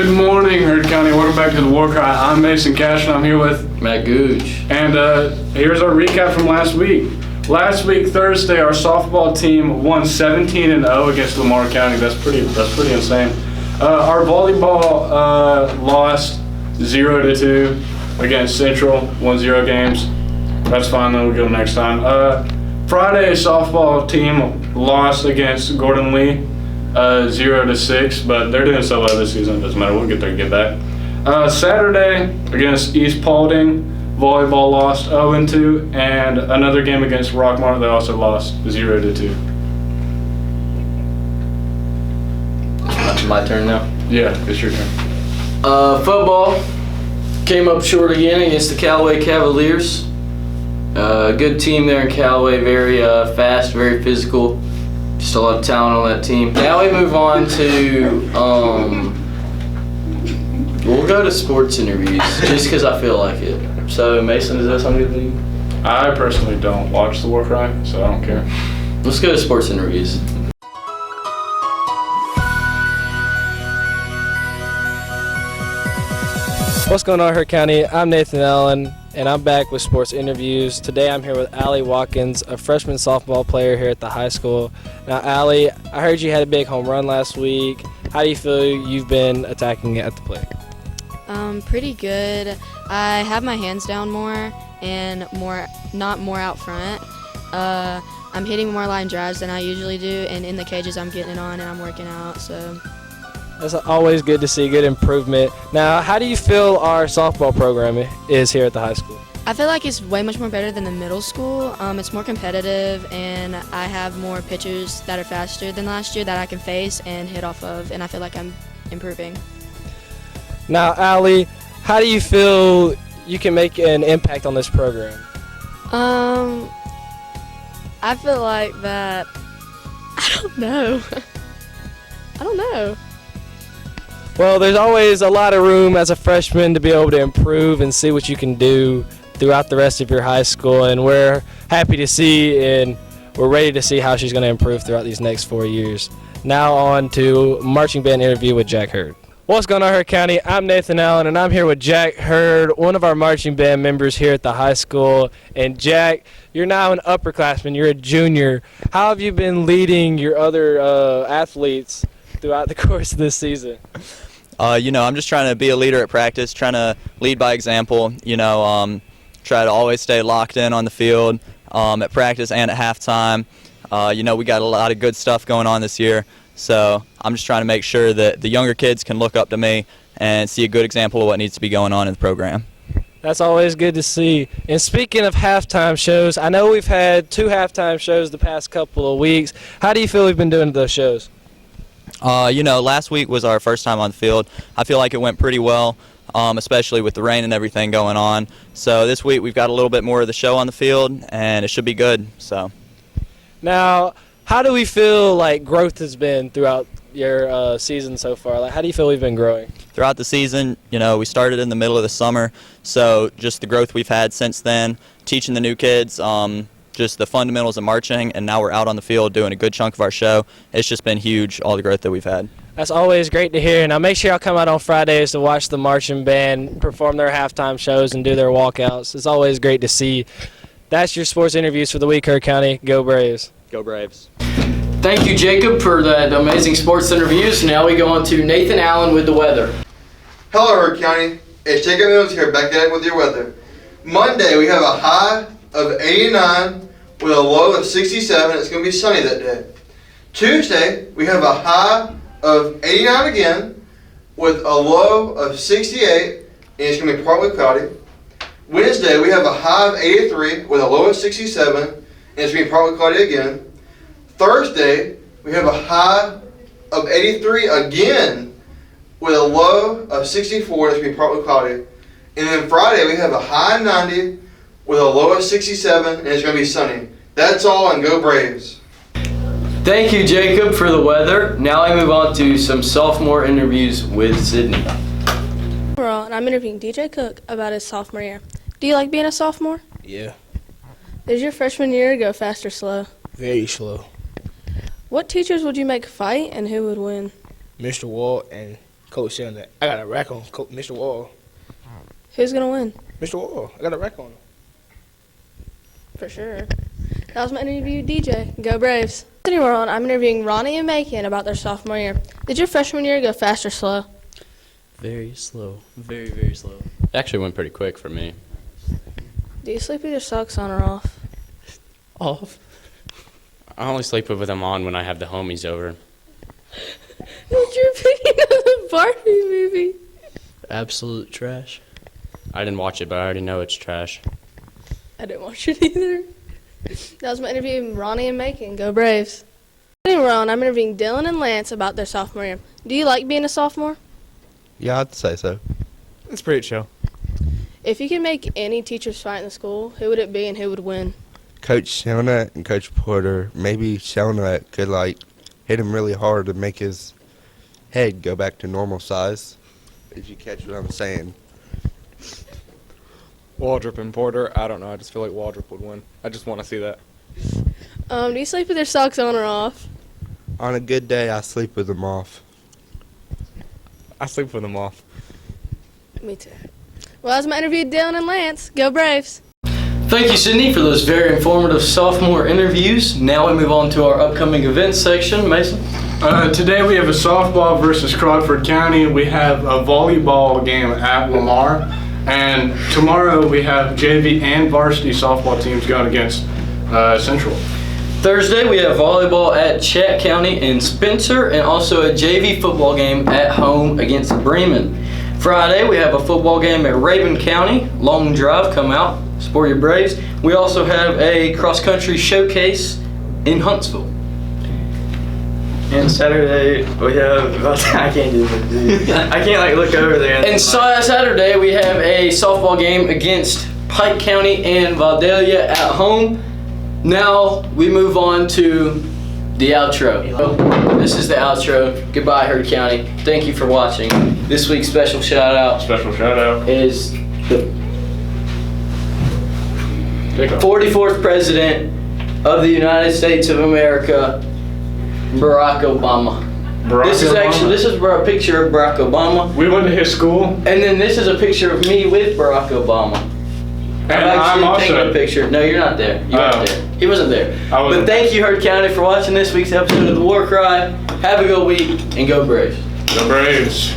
Good morning, Hurd County. Welcome back to the War Cry. I'm Mason Cash, and I'm here with Matt Gooch. And here's our recap from last week. Last week, Thursday, our softball team won 17-0 against Lamar County. That's pretty insane. Our volleyball lost 0-2 against Central. 1-0 games. That's fine. Then we'll go next time. Friday, softball team lost against Gordon Lee. 0-6, but they're doing so well this season. It doesn't matter. We'll get there and get back. Saturday against East Paulding, volleyball lost 0-2, and another game against Rockmart, they also lost 0-2. My turn now. Yeah, it's your turn. Football came up short again against the Callaway Cavaliers. Good team there in Callaway, very fast, very physical. Just a lot of talent on that team. Now we move on to, we'll go to sports interviews just because I feel like it. So, Mason, is that something good to you? I personally don't watch the War Cry, so I don't care. Let's go to sports interviews. What's going on, Hurd County? I'm Nathan Allen, and I'm back with sports interviews. Today I'm here with Allie Watkins, a freshman softball player here at the high school. Now, Allie, I heard you had a big home run last week. How do you feel you've been attacking it at the plate? Pretty good. I have my hands down more and not more out front. I'm hitting more line drives than I usually do, and in the cages I'm getting it on and I'm working out. So That's always good to see, good improvement. Now, how do you feel our softball program is here at the high school? I feel like it's way much more better than the middle school. It's more competitive, and I have more pitchers that are faster than last year that I can face and hit off of, and I feel like I'm improving. Now, Allie, how do you feel you can make an impact on this program? I feel like that, I don't know. I don't know. Well, there's always a lot of room as a freshman to be able to improve and see what you can do throughout the rest of your high school, and we're happy to see and we're ready to see how she's going to improve throughout these next 4 years. Now on to marching band interview with Jack Hurd. What's going on, Hurd County? I'm Nathan Allen, and I'm here with Jack Hurd, one of our marching band members here at the high school. And Jack, you're now an upperclassman. You're a junior. How have you been leading your other athletes throughout the course of this season? I'm just trying to be a leader at practice, trying to lead by example, try to always stay locked in on the field at practice and at halftime. We got a lot of good stuff going on this year, so I'm just trying to make sure that the younger kids can look up to me and see a good example of what needs to be going on in the program. That's always good to see. And speaking of halftime shows, I know we've had 2 halftime shows the past couple of weeks. How do you feel we've been doing those shows? Last week was our first time on the field. I feel like it went pretty well, especially with the rain and everything going on. So this week we've got a little bit more of the show on the field, and it should be good. So, now, how do we feel like growth has been throughout your season so far? Like, how do you feel we've been growing? Throughout the season, we started in the middle of the summer, so just the growth we've had since then, teaching the new kids, just the fundamentals of marching, and now we're out on the field doing a good chunk of our show. It's just been huge, all the growth that we've had. That's always great to hear. Now make sure y'all come out on Fridays to watch the marching band perform their halftime shows and do their walkouts. It's always great to see. That's your sports interviews for the week, Hurd County. Go Braves. Go Braves. Thank you, Jacob, for that amazing sports interviews. Now we go on to Nathan Allen with the weather. Hello, Hurd County. It's Jacob Mills here, back at it with your weather. Monday, we have a high of 89 with a low of 67. It's going to be sunny that day. Tuesday, we have a high of 89 again with a low of 68, and it's going to be partly cloudy. Wednesday, we have a high of 83 with a low of 67, and it's going to be partly cloudy again. Thursday, we have a high of 83 again with a low of 64, and it's going to be partly cloudy. And then Friday, we have a high of 90 with a low of 67, and it's going to be sunny. That's all, and go Braves. Thank you, Jacob, for the weather. Now I move on to some sophomore interviews with Sydney. Overall, and I'm interviewing DJ Cook about his sophomore year. Do you like being a sophomore? Yeah, Did your freshman year go fast or slow? very slow. What teachers would you make fight and who would win? Mr. Walt and Coach saying that. I got a rack on Mr. Wall. Who's gonna win? Mr. Wall. I got a rack on him. For sure. That was my interview with DJ. Go Braves. Sydney World, I'm interviewing Ronnie and Macon about their sophomore year. Did your freshman year go fast or slow? Very slow. Very, very slow. It actually went pretty quick for me. Do you sleep with your socks on or off? Off. I only sleep with them on when I have the homies over. What's your opinion of the Barbie movie? Absolute trash. I didn't watch it, but I already know it's trash. I didn't watch it either. That was my interview with Ronnie and Macon. Go Braves. Sydney World, I'm interviewing Dylan and Lance about their sophomore year. Do you like being a sophomore? Yeah, I'd say so. It's pretty chill. If you could make any teachers fight in the school, who would it be and who would win? Coach Shelnut and Coach Porter. Maybe Shelnut could, hit him really hard to make his head go back to normal size, if you catch what I'm saying. Waldrop and Porter, I don't know. I just feel like Waldrop would win. I just want to see that. Do you sleep with your socks on or off? On a good day, I sleep with them off. I sleep with them off. Me too. Well, that was my interview with Dylan and Lance. Go Braves. Thank you, Sydney, for those very informative sophomore interviews. Now we move on to our upcoming events section. Mason? Today we have a softball versus Crawford County. We have a volleyball game at Lamar. And tomorrow we have JV and varsity softball teams going against Central. Thursday we have volleyball at Chat County in Spencer, and also a JV football game at home against Bremen. Friday we have a football game at Raven County. Long drive, come out, support your Braves. We also have a cross-country showcase in Huntsville. And Saturday we have I can't do this. I can't look over there. And Saturday we have a softball game against Pike County and Vidalia at home. Now we move on to the outro. This is the outro. Goodbye, Heard County. Thank you for watching. This week's special shout out is the 44th President of the United States of America, Barack Obama. This is a picture of Barack Obama. We went to his school. And then this is a picture of me with Barack Obama. And I'm also taking a picture. No, you're not there. You weren't there. He wasn't there. But thank you, Heard County, for watching this week's episode of The War Cry. Have a good week, and go Braves. Go Braves.